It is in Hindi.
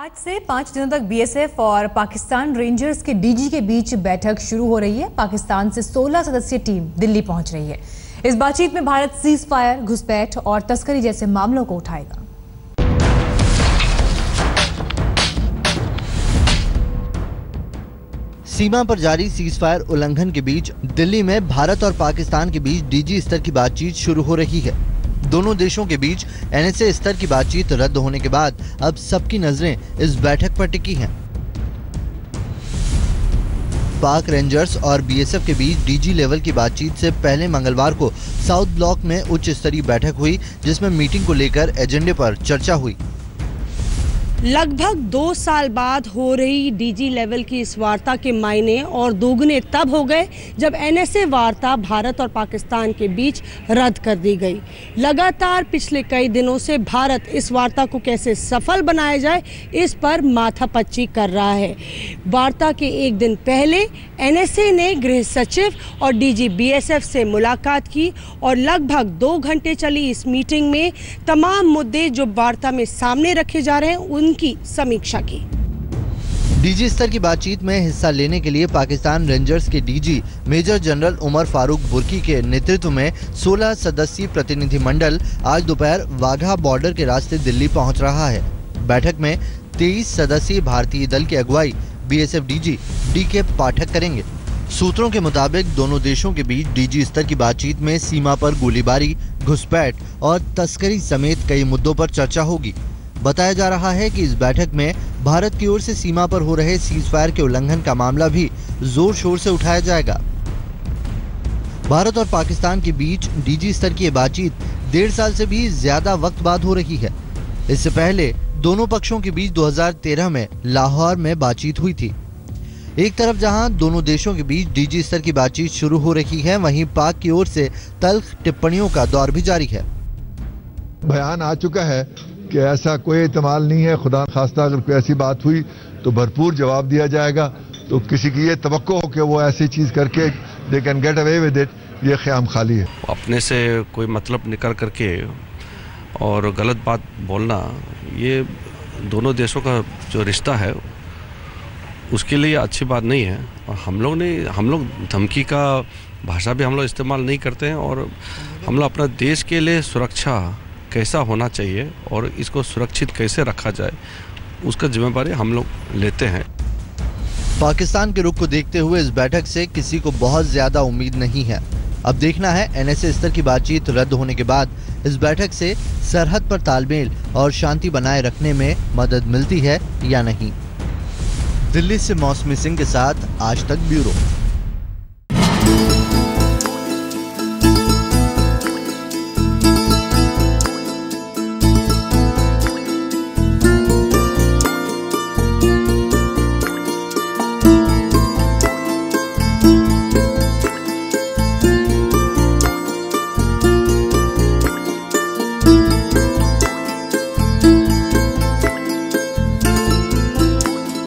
आज से 5 दिनों तक बीएसएफ और पाकिस्तान रेंजर्स के डीजी के बीच बैठक शुरू हो रही है। पाकिस्तान से 16 सदस्यीय टीम दिल्ली पहुंच रही है। इस बातचीत में भारत सीज फायर, घुसपैठ और तस्करी जैसे मामलों को उठाएगा। सीमा पर जारी सीज फायर उल्लंघन के बीच दिल्ली में भारत और पाकिस्तान के बीच डीजी स्तर की बातचीत शुरू हो रही है। दोनों देशों के बीच एनएसए स्तर की बातचीत रद्द होने के बाद अब सबकी नजरें इस बैठक पर टिकी हैं। पाक रेंजर्स और बीएसएफ के बीच डीजी लेवल की बातचीत से पहले मंगलवार को साउथ ब्लॉक में उच्च स्तरीय बैठक हुई, जिसमें मीटिंग को लेकर एजेंडे पर चर्चा हुई। लगभग 2 साल बाद हो रही डीजी लेवल की इस वार्ता के मायने और दोगुने तब हो गए जब एनएसए वार्ता भारत और पाकिस्तान के बीच रद्द कर दी गई। लगातार पिछले कई दिनों से भारत इस वार्ता को कैसे सफल बनाया जाए इस पर माथापच्ची कर रहा है। वार्ता के एक दिन पहले एनएसए ने गृह सचिव और डीजी बीएसएफ से मुलाकात की और लगभग 2 घंटे चली इस मीटिंग में तमाम मुद्दे जो वार्ता में सामने रखे जा रहे हैं की समीक्षा की। डीजी स्तर की बातचीत में हिस्सा लेने के लिए पाकिस्तान रेंजर्स के DG major general Umar Farooq Burki के नेतृत्व में 16 सदस्यीय प्रतिनिधिमंडल आज दोपहर वाघा बॉर्डर के रास्ते दिल्ली पहुंच रहा है। बैठक में 23 सदस्यीय भारतीय दल की अगुवाई बीएसएफ डीजी डीके पाठक करेंगे। सूत्रों के मुताबिक दोनों देशों के बीच डीजी स्तर की बातचीत में सीमा पर गोलीबारी, घुसपैठ और तस्करी समेत कई मुद्दों पर चर्चा होगी। बताया जा रहा है कि इस बैठक में भारत की ओर से सीमा पर हो रहे सीज फायर के उल्लंघन का मामला भी जोर शोर से उठाया जाएगा। भारत और पाकिस्तान के बीच डीजी स्तर की बातचीत 1.5 साल से भी ज्यादा वक्त बाद हो रही है। इससे पहले दोनों पक्षों के बीच 2013 में लाहौर में बातचीत हुई थी। एक तरफ जहां दोनों देशों के बीच डीजी स्तर की बातचीत शुरू हो रही है, वहीं पाक की ओर से तल्ख टिप्पणियों का दौर भी जारी है। बयान आ चुका है कि ऐसा कोई एहतमाल नहीं है, खुदा खास्ता अगर कोई ऐसी बात हुई तो भरपूर जवाब दिया जाएगा। तो किसी की ये तवक्को हो कि वो ऐसी चीज़ करके they can get away with it, ये ख्याम खाली है। अपने से कोई मतलब निकाल करके और गलत बात बोलना, ये दोनों देशों का जो रिश्ता है उसके लिए अच्छी बात नहीं है। और हम लोग धमकी का भाषा भी हम लोग इस्तेमाल नहीं करते हैं और हम लोग अपना देश के लिए सुरक्षा कैसा होना चाहिए और इसको सुरक्षित कैसे रखा जाए उसका जिम्मेदारी हम लोग लेते हैं। पाकिस्तान के रुख को देखते हुए इस बैठक से किसी को बहुत ज्यादा उम्मीद नहीं है। अब देखना है एनएसए स्तर की बातचीत रद्द होने के बाद इस बैठक से सरहद पर तालमेल और शांति बनाए रखने में मदद मिलती है या नहीं। दिल्ली से मौसमी सिंह के साथ आज तक ब्यूरो।